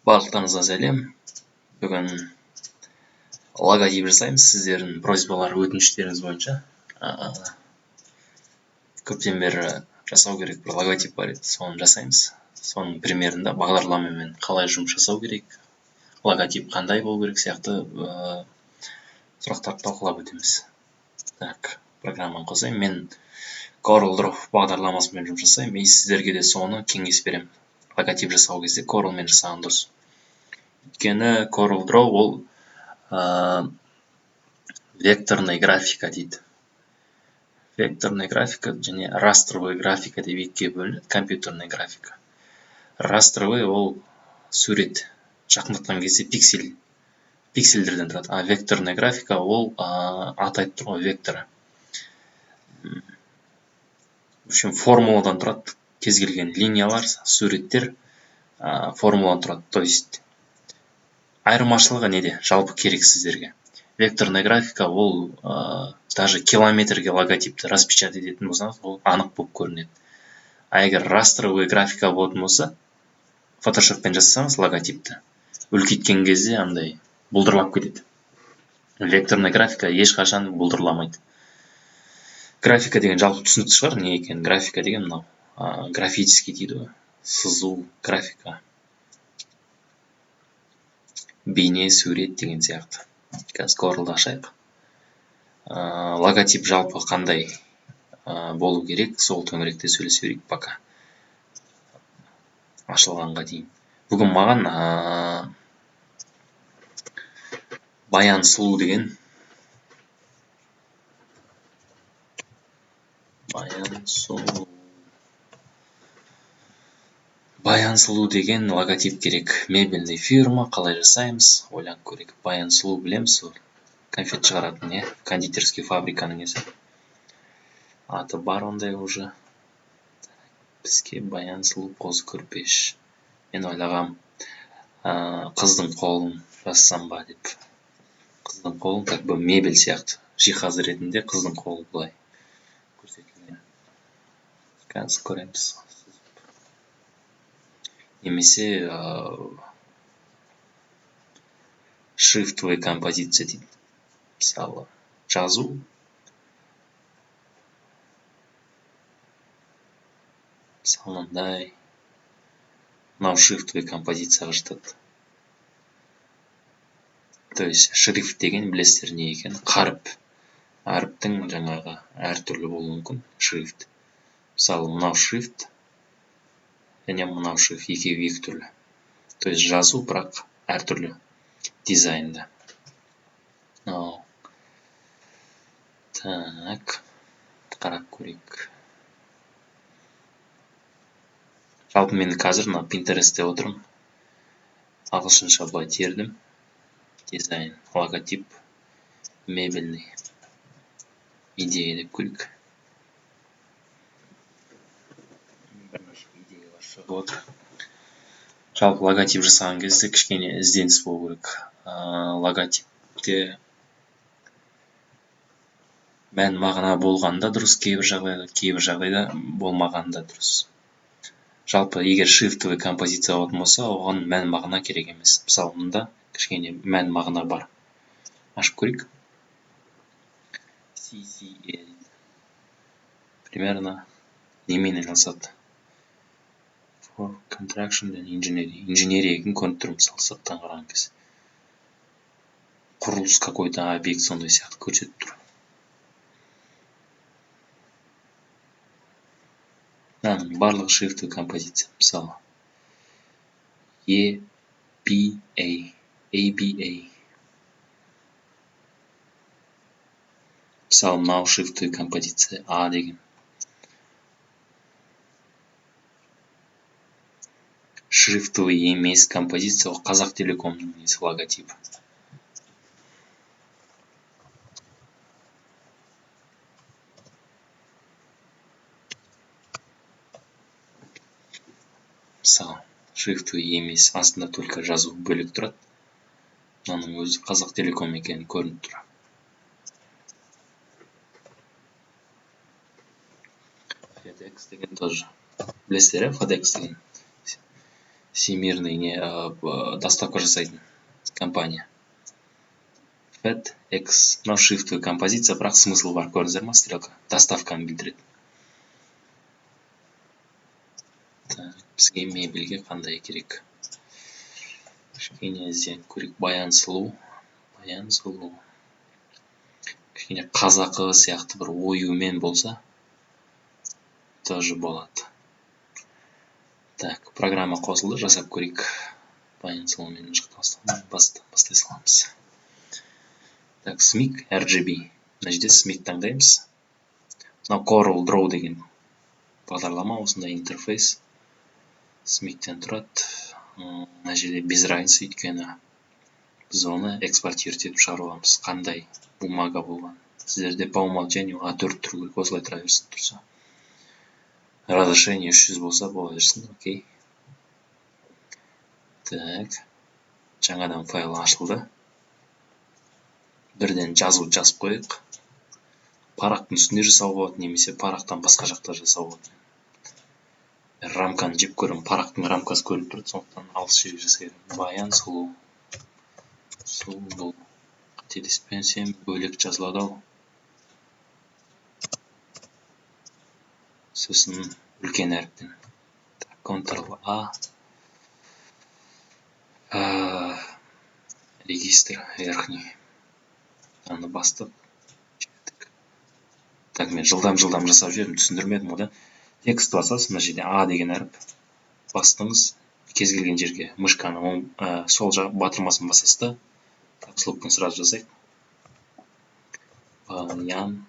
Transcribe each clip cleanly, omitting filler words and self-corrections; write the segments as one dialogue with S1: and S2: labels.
S1: Барлықтарыңызға сәлем. Бүгін логотип жасаймыз сіздердің просьбалар, өтініштеріңіз бойынша. Көптен бері жасау керек бір логотип бар еді, соны жасаймыз. Соның примерінде бағдарламамен қалай жұмыс жасау керек, логотип қандай болу керек сияқты сұрақтарды талқылап өтеміз. Так, программаны қосайын. Мен CorelDRAW бағдарламасымен жұмыс жасаймын. И сіздерге де соны кеңес беремін. Логотип жасау кезде Corelмен жасаған дұрыс. Өйткені CorelDRAW ол векторный графика дейді. Векторный графика және растровый графика деп екіге бөлінеді. Компьютерный графика. Растровый ол сурет жақындатқан кезде пиксельдерден тұрады. А векторный графика ол аты айтып тұр ғой, векторы. В общем, формуладан тұрады. Кез келген линиялар, суреттер формуладан тұрады. То есть айырмашылығы неде? Жалпы керек сіздерге. Векторный графика ол даже километрге логотипті распечатать ететін болсаңыз, ол анық болып көрінеді. А егер растровый графика болатын болса, фотошоппен жасасаңыз логотипті, үлкейткен кезде андай бұлдырлап кетеді. Векторный графика ешқашан бұлдырламайды. Графика деген жалпы түсінікті шығар, не екен? Графика деген мынау графический дейді, сызу, графика, бейне, сурет деген сияқты. Қазір Corel'ды ашайық. Логотип жалпы қандай болу керек, сол төңіректе сөйлесе берейік пока. Ашылғанға дейін. Бүгін маған Баян Сұлу деген логотип керек. Мебельный фирма, қалай жасаймыз? Ойланып көрейік. Баян Сұлу білеміз, конфет шығаратын, кондитерский фабриканың несі. Аты бар ондай уже. Бізге Баян Сұлу қозы көрпеш. Мен ойлағам, қыздың қолын жазсам ба деп. Қыздың қолын как бы мебель сияқты. Жиһаз ретінде қыздың қолы былай көрсетілген. Қазір көреміз. Немесе шрифтовый композиция дейді. Мысалы, жазу. Мысалы, мынандай. Мынау шрифтовый композицияға жатады. То есть шрифт деген білесіздер не екен? Қаріп. Әріптің жаңағы әртүрлі болуы мүмкін. Шрифт. Мысалы, мынау шрифт. Және мынау шрифт екеуі екі түрлі. То есть жазу, бірақ әртүрлі дизайнда. Так, қарап көрейік. Жалпы мен қазір Pinterest'те отырмын. Ағылшынша былай тердім. Дизайн, логотип, мебельный. Идея деп көрейік. Жалпы логотип жасаған кезде кішкене ізденіс болу керек. Логотипте мән мағына болғанда дұрыс, кейбір жағдайда болмағанда дұрыс. Жалпы егер шрифтовый композиция болатын болса, оған мән мағына керек емес. Мысалы, мұнда кішкене мән мағына бар. Ашып көрейік. CCE. Примерно немен айналысады? For contraction and engineering. Инженерияның көрініп тұр, мысалы, сырттан қараған кез. Құрылыс какой-то объект сондай сияқты көрсетіп тұр. Барлығы шрифтовый композиция. Мысалы, ABA. Мысалы, мынау шрифтовый композиция А деген. Шрифтовый емес композиция ол Қазақ Телекомның несі логотипі. Мысалы, шрифтовый емес, астында только жазу бөлек тұрады. Мынаның өзі Қазақ Телеком екені көрініп тұр. FedEx деген тоже. Білесіздер, FedEx деген. всемирный не доставка жасайтын компания. FedEx. Мынау шрифтовый композиция, бірақ смысл бар, көрдіңіздер ма? Стрелка доставканы білдіреді. Бізге мебельге қандай керек? Кішкене ізденіп көрейік. Баян сұлу. Кішкене қазақы сияқты бір оюмен болса тоже болады. Так, программа қосылды, жасап көрейік. Баян сұлумен бастай саламыз. Так, SMIC RGB. Мына жерде SMIC таңдаймыз. Мынау Corel Draw деген бағдарлама, осындай интерфейс. SMIC-тен тұрады. Мына жерде без разницы, өйткені біз оны экспортировать етіп шығаруымыз. Қандай бумага болған. Сіздерде по умолчанию A4 тұру керек, осылай тұра берсін тұрса. Разрешение 300 болса бола берсін, окей. Так, жаңадан файл ашылды. Бірден жазу жазып қойық. Парақтың үстінде жасау болады, немесе парақтан басқа жақта жасау болады. Рамканы жеп көрем, парақтың рамкасы көріп тұрды, сондықтан алыс жерге жасай беремін. Баян сұлу. Қателеспесем бөлек жазылады ау. Сосын үлкен әріптен. Ctrl-A. Регистр верхний. Аны бастып. Так, мен жылдам жасап жібердім, түсіндірмедім одан. Текст басасыз, мына жерде A деген әріп. Бастыңыз, кез келген жерге мышканы сол жақ батырмасын басасыз да. Капслокпен сразу жасайық. Баян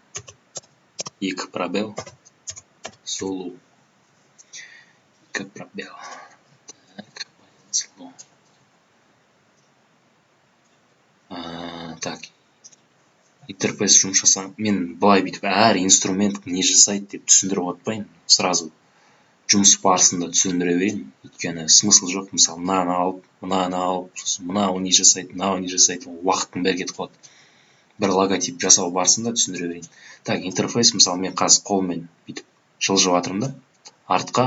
S1: 2 пробел сұлу. 2 пробел. Так, баян сұлу. Так, интерфейс жұмыс жасам. Мен былай бүйтіп әр инструмент не жасайды деп түсіндіріп отпайын. Сразу жұмыс барысында түсіндіре берейін. Өйткені смысл жоқ. Мысалы, мынаны алып, мынау не жасайды, мынау не жасайды. Уақыттың бәрі кетіп қалады. Бір логотип жасау барысында түсіндіре берейін. Так, интерфейс, мысалы, мен қазір қолмен бүйтіп жылжып жатырмын да. Артқа,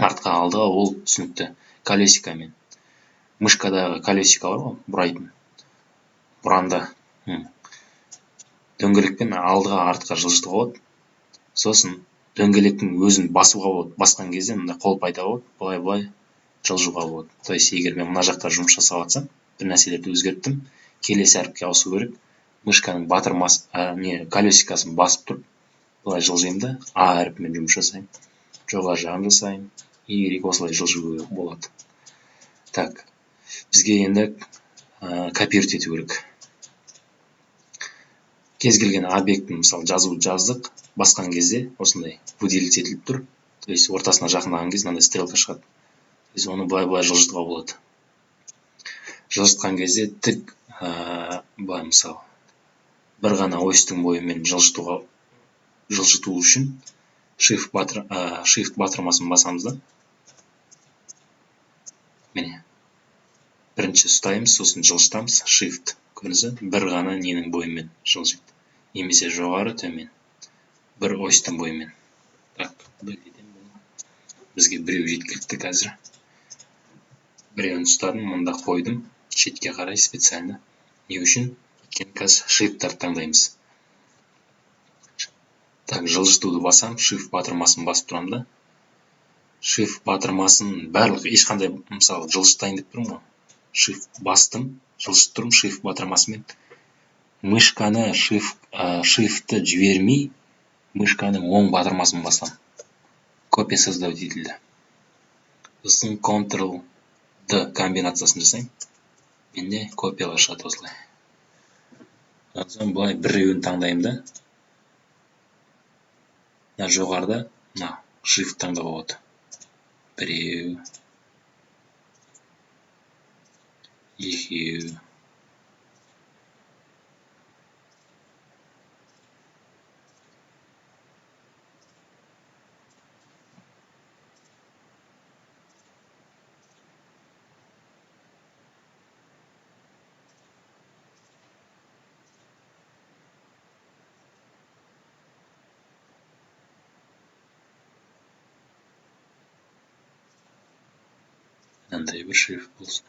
S1: алдыға ол түсінікті. Колесикамен. Мышкадағы колесика бар ғой, бұрайтын. Бұранда. Дөңгелекпен алдыға, артқа жылжытуға болады. Сосын дөңгелектің өзін басуға болады. Басқан кезде мында қол пайда болады. Былай жылжуға болады. То есть, егер мен мына жақта жұмыс жасап жатсам, бір нәрселерді өзгерттім, келесі әріпке ауысу керек. Мышканың колесикасын басып тұрып, былай жылжимын да, А әріпімен жұмыс жасаймын. Жоғары жағын жасаймын. Y осылай жылжу болады. Так, бізге енді копировать ету керек. Кез келген объектін, мысалы, жаздық, басқан кезде осындай выделить етіліп тұр. То есть, ортасына жақындаған кезде мынандай стрелка шығады. То есть, оны былай жылжытуға болады. Жылжытқан кезде тік, былай, мысалы, бір ғана осьтің бойымен жылжыту үшін shift батырмасын басамыз да. Міне. Бірінші ұстаймыз, сосын жылжытамыз, shift. Көрдіңіз, бір ғана ненің бойымен жылжиды. Немесе жоғары, төмен. Бір осьтің бойымен. Так, бізге біреу жеткілікті қазір. Біреуін ұстадым, мұнда қойдым. Шетке қарай специально. Не үшін? Қазір shift-тарды таңдаймыз. Так, жылжытуды басам, shift батырмасын басып тұрам да. Shift батырмасын барлық ешқандай, мысалы, жылжытайын деп тұрмын ғой. Shift бастым, жылжытып тұрмын shift батырмасымен. Мышканы shift-ті жібермей, мышканың оң батырмасын басам. Копия создавать етілді. Сосын Ctrl-D комбинациясын жасайым. Менде копиялар шығады осылай. Сосын былай біреуін таңдайым да. Жоғарыда shift таңдау болады. Біреу. Екеу. мынандай бір шрифт болсын.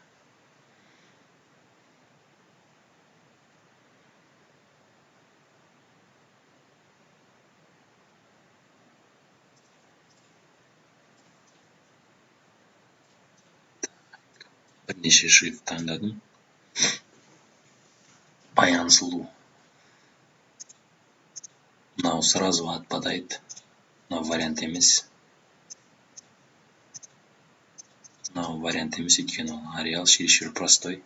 S1: Бірнеше шрифт таңдадым. Баян сұлу. Мынау сразу отпадает. Мынау вариант емес. Мынау вариант емес, өйткені ол Ариал чересчур простой.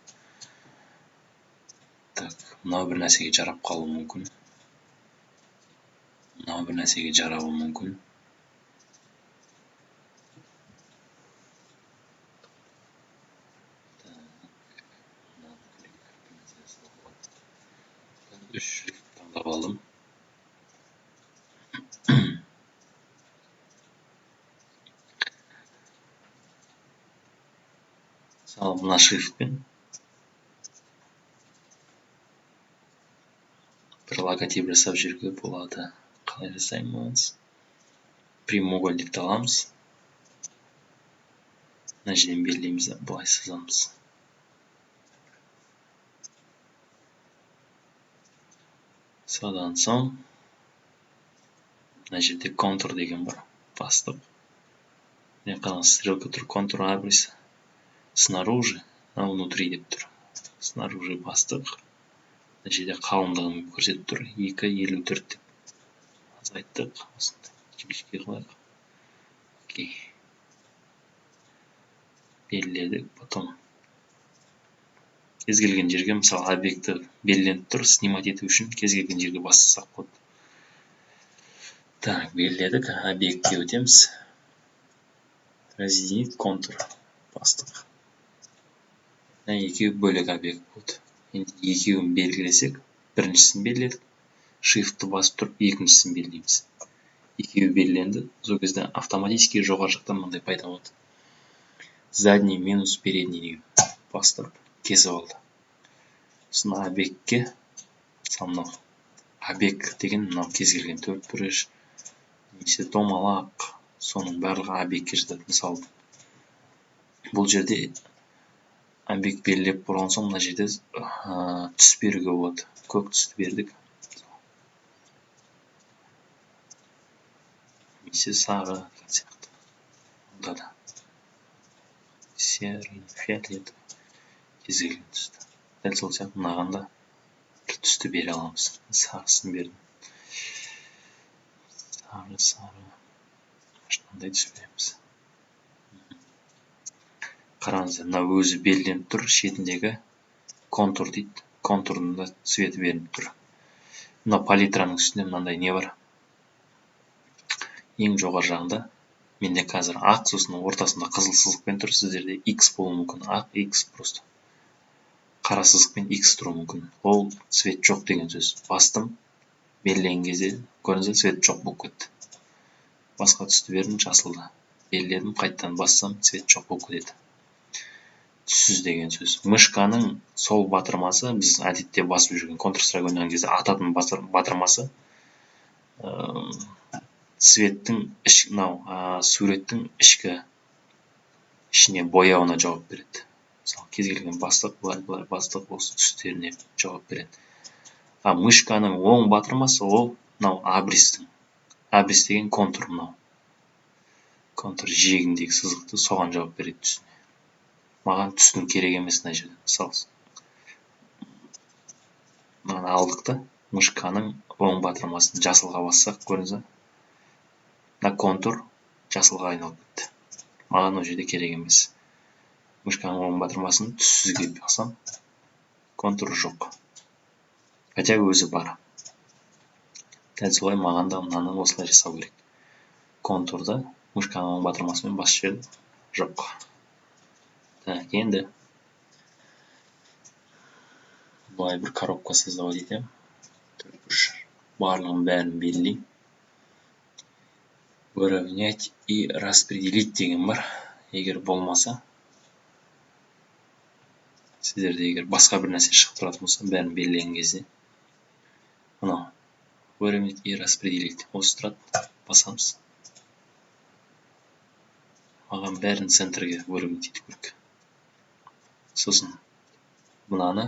S1: Так, мынау бір нәрсеге жарап қалуы мүмкін. Мынау бір нәрсеге жарауы мүмкін. Үш шрифт таңдап алдым. Мысалы, мына шрифтпен бір логотип жасап жүруге болады. Қалай жасаймыз? Прямоугольникті аламыз. Мына жерден белгілейміз, былай сызамыз. Содан соң мына жерде контур деген бар. Бастық. Мына қараңыз, стрелка тұр, контур абрис. Снаружи, а внутри деп тұр. Снаружи бастық. Мына жерде қалыңдығын көрсетіп тұр. 2.54 деп. Азайттық. Осындай жіңішке қылайық. Окей. Белгіледік. Потом кез келген жерге, мысалы, объекті белгіленіп тұр, снимать ету үшін кез келген жерге бассақ болады. Так, белгіледік. Объектке өтеміз. Разъединить контур. Бастық. Екеуі бөлек объект болды. Енді екеуін белгілесек, біріншісін белгіледік. Shift-ті басып тұрып, екіншісін белгілейміз. Екеуі белгіленді. Сол кезде автоматически жоғары жақтан мынандай пайда болады. Задний минус передний деген бастырып кесіп алды. Сосын объектке, мынау объект деген мынау кез келген төртбұрыш, немесе домалақ, соның барлығы объектке жатады. Мысалы, бұл жерде объект белгілеп болған соң, мына жерде түс беруге болады. Көк түсті бердік. Немесе сары деген сияқты. Онда да серый, фиолетовый, кез келген түсті. Дәл сол сияқты мынаған да бір түсті бере аламыз. Сарысын бердім. Сары. Мынандай түс береміз. Қараңыздар, мына өзі белгіленіп тұр, шетіндегі контур дейді. Контурдың да цветі беріліп тұр. Мына палитраның үстінде мынандай не бар? Ең жоғары жағында менде қазір ақ, сосын ортасында қызыл сызықпен тұр. Сіздерде X болуы мүмкін. Ақ, X просто. Қара сызықпен X тұруы мүмкін. Ол цвет жоқ деген сөз. Бастым, белгілеген кезде көрдіңіздер, цвет жоқ болып кетті. Басқа түсті бердім, жасылды. Белгіледім, қайттан бассам, цвет жоқ болып кетеді. Түссіз деген сөз. Мышканың сол батырмасы, біз әдетте басып жүрген Counter-Strike ойнаған кезде ататын батырмасы цветтің суреттің ішіне бояуына жауап береді. Мысалы, кез келген бастық, былай бастық осы түстеріне жауап береді. Мышканың оң батырмасы ол абристің. Абрис деген контур мынау. Контур жиегіндегі сызықты соған жауап береді түсіне. Маған түстің керек емес мына жерде. Мысалы, мынаны алдық та, мышканың оң батырмасын жасылға бассақ, көрдіңіз бе? Мына контур жасылға айналып кетті. Маған ол жерде керек емес. Мышканың оң батырмасын түссізге бассам, контур жоқ. Хотя өзі бар. Дәл солай маған да мынаны осылай жасау керек. Контурды мышканың оң батырмасымен басып жібердім. Жоқ. Так, енді былай бір коробка создавать етемін. Барлығын бәрін белгілеймін. Выровнять и распределить деген бар. Егер болмаса, сіздерде егер басқа бір нәрсе шығып тұратын болса, бәрін белгілеген кезде, мынау выровнять и распределить. Осы тұрады, басамыз. Маған бәрін центрге выровнять ету керек. сосын мынаны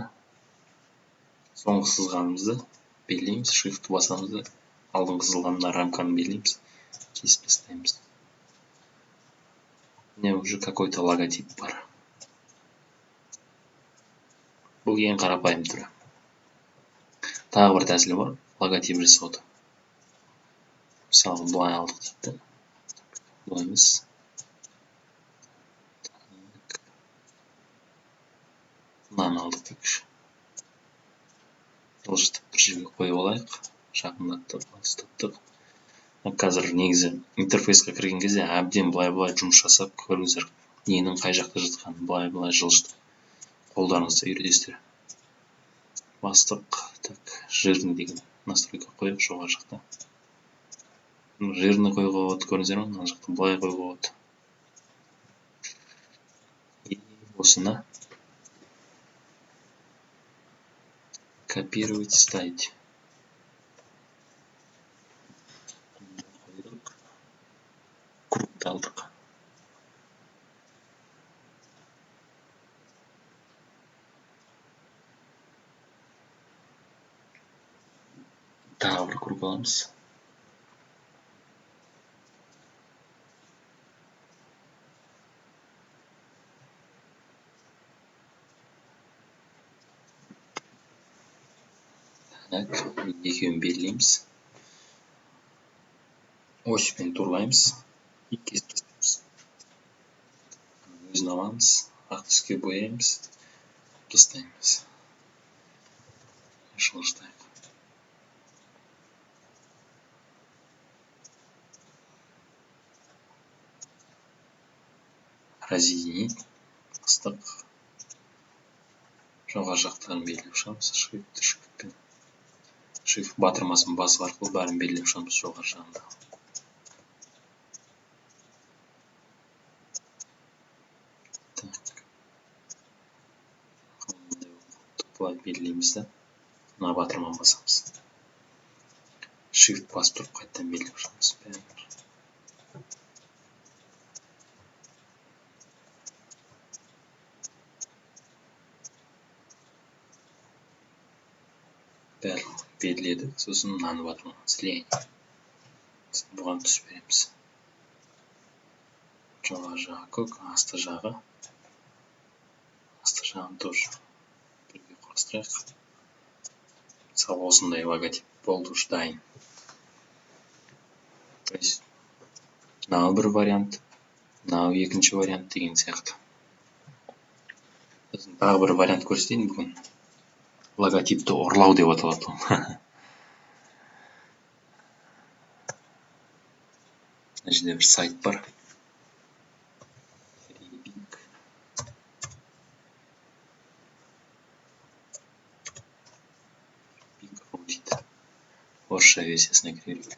S1: соңғы сызғанымызды белгілейміз, shift басамыз да алдыңғы сызылған мына рамканы белгілейміз, кесіп тастаймыз. Міне уже какой-то логотип бар. Бұл ең қарапайым түрі. Тағы бір тәсілі бар, логотип жасауды. Мысалы, былай алдық дейді. Бұл емес. Мынаны алдық дейікші. Жылжытып бір жерге қойып алайық. Жақындаттық, алыстаттық. Қазір негізі интерфейсқа кірген кезде әбден былай жұмыс жасап көріңіздер, ненің қай жақта жатқанын былай жылжытып қолдарыңызда үйретесіздер. Бастық, так, жирный деген настройка қойып жоғары жақта. Жирный қоюға болады, көріңіздер ме? Мына жақта былай қоюға болады. Осыны копировать, ставить. Кругты алдық. Тағы бір круг аламыз. Так, екеуін белгілейміз. Осьпен турлаймыз. И кесіп тастаймыз. Өзін аламыз. Ақ түске бояймыз. Тастаймыз. Жылжытайық. Разъединить. Бастық. Жоғары жақтарын белгілеп шығамыз. Shift-пен. Shift батырмасын басу арқылы бәрін белгілеп шығамыз жоғары жағында. Бұлай белгілейміз да, мына батырманы басамыз. Shift басып тұрып қайтадан белгілеп шығамыз. Бәрін белгіледік, сосын мынаны батырманы слияние. Бұған түс береміз. Жоғары жағы көк, асты жағын тоже бірге құрастырайық. Мысалы, осындай логотип болды уж дайын. То есть, мынау бір вариант, мынау екінші вариант деген сияқты. Тағы бір вариант көрсетейін бүгін. Логотипті ұрлау деп аталады. Мына жерде бір сайт бар. Орысша версиясына кірелік.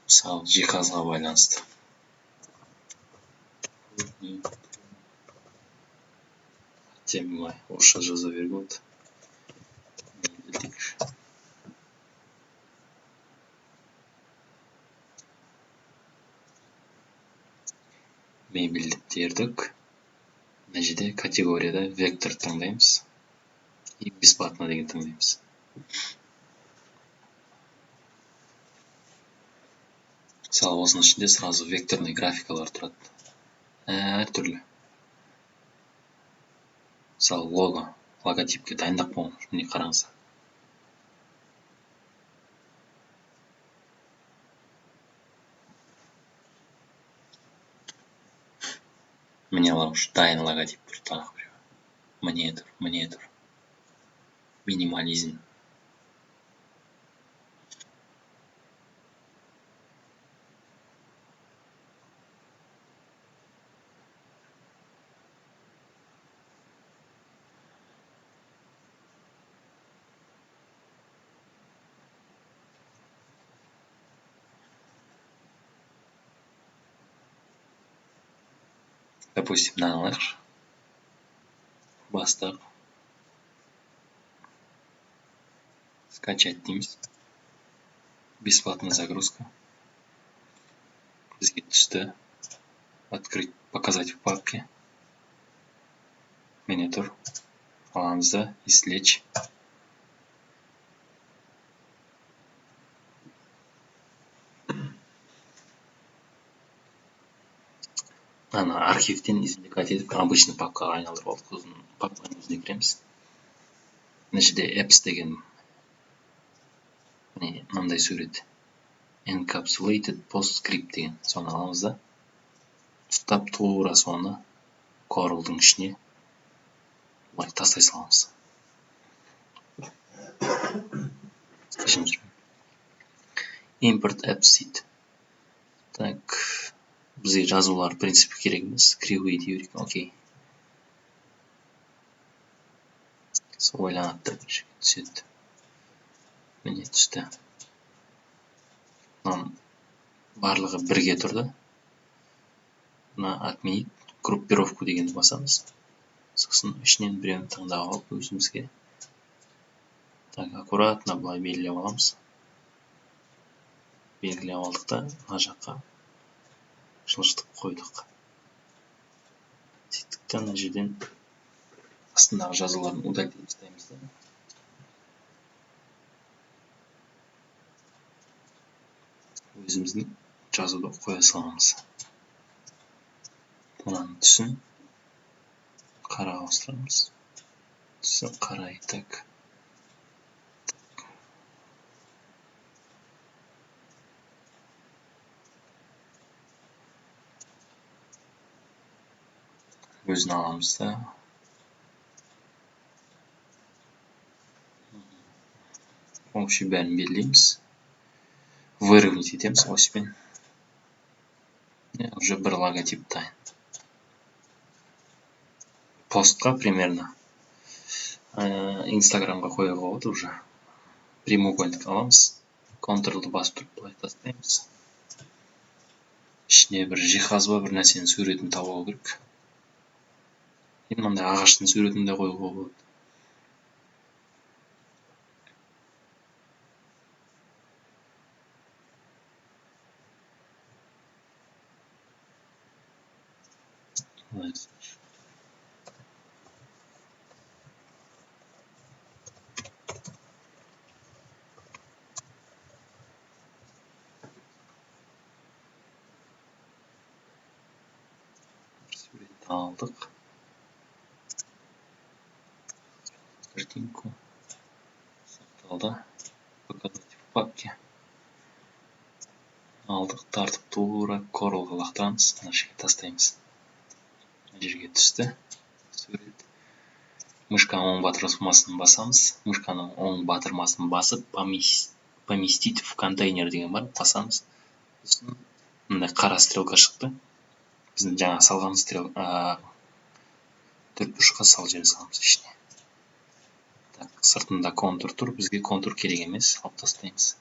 S1: Мысалы, жиһазға байланысты. Темалай, орысша жаза беруге болады. Мебель деп тердік. Мына жерде категорияда вектор таңдаймыз. И бесплатно деген таңдаймыз. Мысалы, осының ішінде сразу векторный графикалар тұрады. Әр түрлі. Мысалы, логотипке дайындап болған. Міне қараңыз. Міне алауш дайын логотип тұр, тағы біреу. Міне тұр. Минимализм. Допустим, мынаны алайықшы. Бастық. Скачать дейміз. Бесплатная загрузка. Бізге түсті. Открыть, показать в папке. Міне тұр. Аламыз да извлечь. Ана архивтен извлекать етіп обычный папкаға айналдырып алдық. Сосын папканың өзіне кіреміз. Мына жерде apps деген мынандай сурет. Encapsulated PostScript деген. Соны аламыз да. Ұстап тура соны Corel'дың ішіне былай тастай саламыз. Import apps дейді. Так, бізге жазулар принципі керек емес. Кривые деу керек. Окей. Сол ойланады да бір жерге түседі. Міне түсті. Барлығы бірге тұрды. Мына отменить группировку дегенді басамыз. Сосын ішінен біреуін таңдап алып өзімізге. Так, аккуратно былай белгілеп аламыз. Белгілеп алдық та, мына жаққа жылжытып қойдық. Сөйттік та, мына жерден астындағы жазуларын удалить тастаймыз да. Өзіміздің жазуды қоя саламыз. Мынаның түсін қара ауыстырамыз. Түсі қара, так. Өзін аламыз да. Общий бәрін белгілейміз. Выровнять етеміз осьпен. Уже бір логотип дайын. Постқа примерно Инстаграмға қоюға болады уже. Прямоугольник аламыз. Ctrl-ды басып тұрып былай тастаймыз. Ішіне бір жиһаз ба бір нәрсенің суретін табу керек. Мынандай ағаштың суретін де қоюға болады. Суретті алдық. Картинку сақталды. Показать в папке. Алдық, тартып тура Corel'ға лақтырамыз. Мына жерге тастаймыз. Жерге түсті. Сурет. Мышканың оң батырмасын басамыз. Мышканың оң батырмасын басып, поместить в контейнер деген бар. Басамыз. Мындай қара стрелка шықты. Біздің жаңа салған төртбұрышқа сал жерге саламыз ішіне. Так, сыртында контур тұр. Бізге контур керек емес. Алып тастаймыз.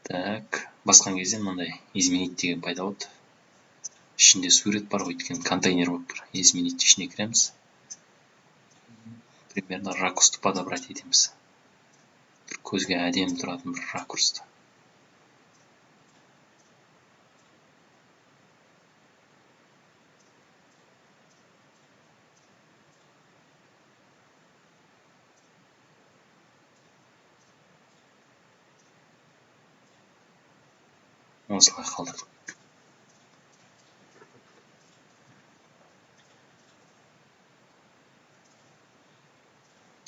S1: Так, басқан кезде мынандай изменить деген пайда болды. Ішінде сурет бар, өйткені контейнер болып тұр. Изменить ішіне кіреміз. Примерно ракурсты подобрать етеміз. Көзге әдемі тұратын бір ракурсты. Осылай қалдырдық.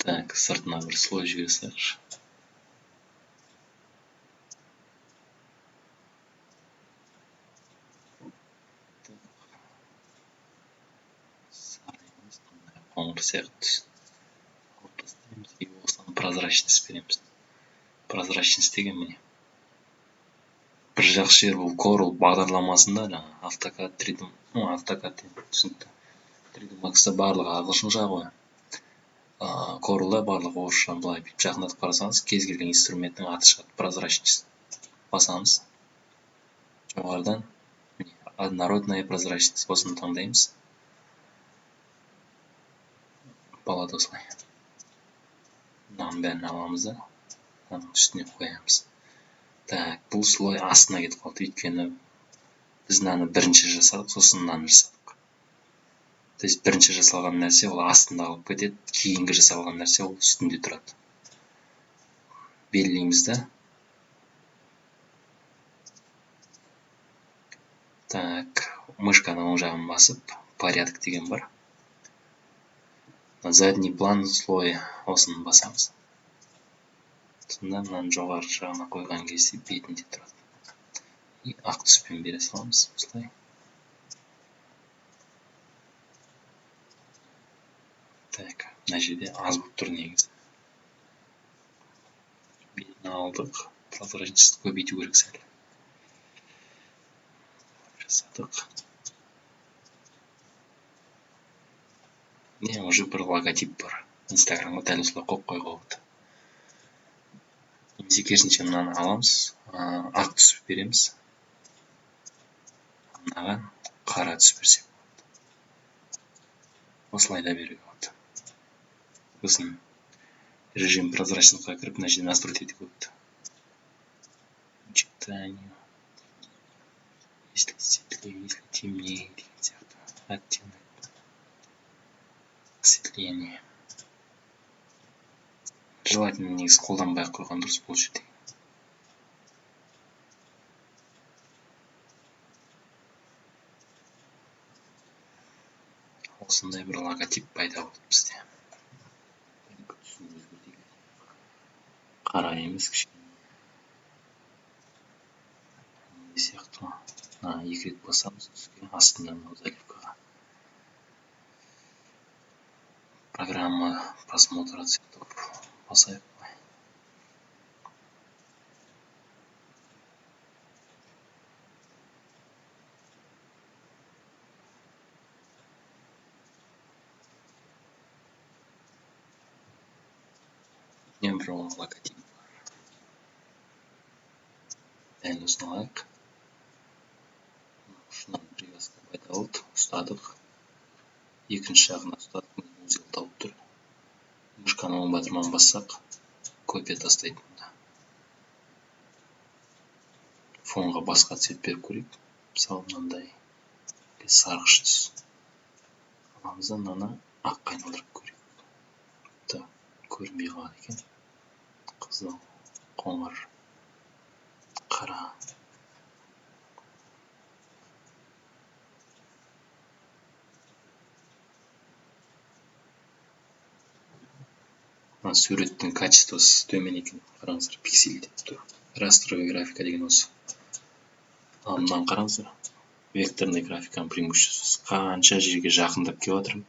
S1: Так, сыртына бір слой жібере салайықшы. Қоңыр сияқты. Алып тастаймыз и осыдан прозрачность береміз. Прозрачность деген міне. Бір жақсы жер бұл Corel бағдарламасында AutoCAD 3D, AutoCAD түсінікті. 3D Max'та барлығы ағылшынша ғой. Corel'да барлығы орысша. Былай жақындатып қарасаңыз, кез келген инструменттің аты шығады. Прозрачность. Басамыз. Жоғарыдан однородная прозрачность. Осыны таңдаймыз. Болады осылай. Мынаның бәрін аламыз да, мынаның үстіне қоямыз. Так, бұл слой астына кетіп қалды, өйткені біз мынаны бірінші жасадық, сосын мынаны жасадық. То есть бірінші жасалған нәрсе ол астында қалып кетеді, кейінгі жасалған нәрсе ол үстінде тұрады. Белгілейміз да. Так, мышканы оң жағын басып, порядок деген бар. Задний план слой осыны басамыз. Сонда мынаны жоғары жағына қойған кезде бетінде тұрады. Ақ түспен бере саламыз, осылай. Так, мына жерде аз болып тұр негізі. Бетін алдық, прозрачность көбейту керек сәл. Жасадық. Не, уже бір логотип бар. Инстаграмға дәл осылай қойып қойға болды. Немесе керісінше мынаны аламыз, ақ түс береміз. Мынаған қара түс берсек болады. Осылай да беруге болады. Сосын режим прозрачностьқа кіріп, мына жерде настроить етуге болады. Читание. Если светлее, если темнее, деген сияқты. Оттенок. Осветление. Желательно негізі қолданбай қойған дұрыс бұл жерде. Осындай бір логотип пайда болды бізде. Қара емес, кішкене. Сияқты. Екі рет басамыз түске, астында заливкаға. Программа просмотра цветов. Басайық. Мен бір логотип бар. Дәл осыны алайық. Шынан привязка пайда болды, ұстадық. Екінші жағына ұстадық, узел тауып тұр. Мышканы оң батырман бассақ, копия тастайды мұнда. Фонға басқа цвет беріп көрейік. Мысалы мынандай сарғыш түс. Аламыз да мынаны аққа айналдырып көрейік. Көрінбей қалады екен. Қызыл, қоңыр, қара. Суреттің качествосы төмен екен. Қараңыздар, пиксельдеп тұр. Растровый графика деген осы. Мынаны қараңыздар. Векторный графиканың преимуществосы. Қанша жерге жақындап келіп отырмын.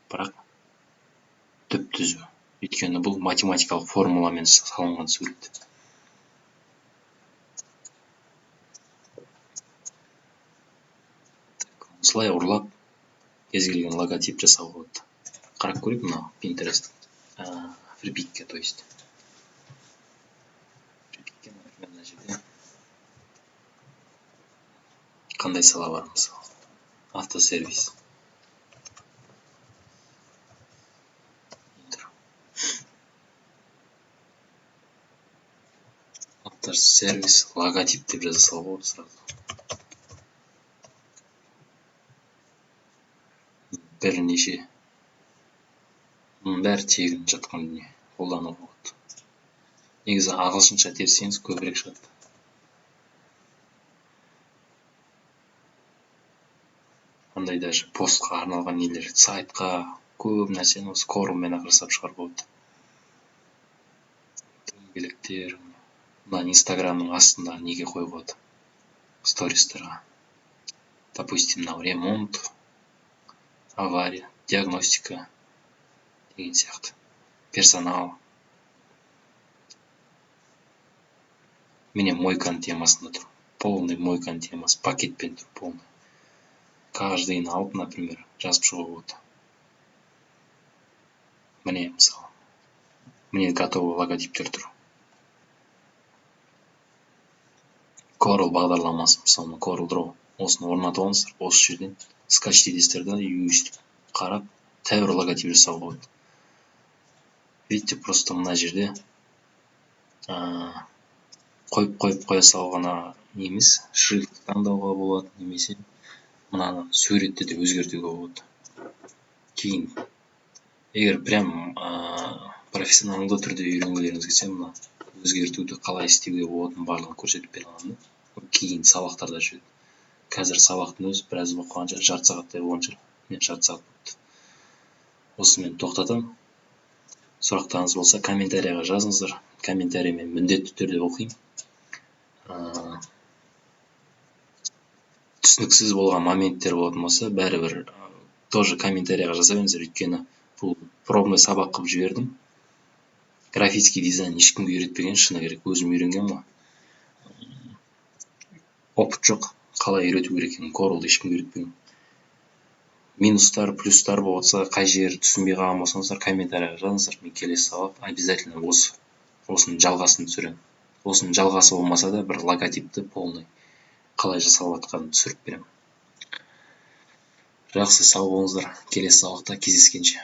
S1: Бірақ түп-түзу. Өйткені бұл математикалық формуламен салынған сурет. Осылай ұрлап кез келген логотип жасауға болады. Қарап көрейік мынау Pinterest. Фрипикке, то есть. Фрипикке, например, мына жерде қандай сала бар мысалы? Автосервис. Автосервис логотип деп жаза салуға болады сразу. Бірнеше. Мұның бәрі тегін жатқан дүние. Қолдануға болады. Негізі ағылшынша терсеңіз көбірек шығады. Андай даже постқа арналған нелер, сайтқа көп нәрсені осы корылмен жасап шығарып болады. Дөңгелектер. Мына Инстаграмның астында неге қойып болады? Стористарға. Допустим, мынау ремонт, авария, диагностика деген сияқты. Персонал. Міне мойканың темасында тұр. Полный мойканың темасы. Пакетпен тұр полный. Каждыйын алып, например, жазып шығуға болады. Міне мысалы. Міне готовый логотиптер тұр. Corel бағдарламасы, мысалы, Corel Draw. Осыны орнатып алыңыздар, осы жерден скач дейсіздер да, өйстіп қарап, тәуір логотип жасауға болады. Видите, просто мына жерде қойып қоя салғана неміз шрифт таңдауға болады, немесе мынаны суретті де өзгертуге болады. Кейін егер прям профессионалды түрде үйренгілеріңіз келсе, мына өзгертуді қалай істеуге болатынын барлығын көрсетіп бере аламын. Кейін сабақтарда жүреді. Қазір сабақтың өзі біраз болып қалған шығар, жарты сағаттай болған шығар. Мен жарты сағат болыпты. Осымен тоқтатамын. Сұрақтарыңыз болса комментарийға жазыңыздар. Комментарий мен міндетті түрде оқимын. Түсініксіз болған моменттер болатын болса, бәрібір тоже комментарийға жаза беріңіздер, өйткені бұл пробный сабақ қылып жібердім. Графический дизайн ешкімге үйретпеген, шыны керек, өзім үйренгенмін ғой. Опыт жоқ, қалай үйрету керек екенін Corel'ды ешкімге үйретпеген. Минустар, плюстар болса, қай жер түсінбей қалған болсаңыздар, комментарийға жазыңыздар. Мен келесі сабақ обязательно осының жалғасын түсіремін. Осының жалғасы болмаса да бір логотипті полный қалай жасалып жатқанын түсіріп беремін. Жақсы, сау болыңыздар. Келесі сабақта кездескенше.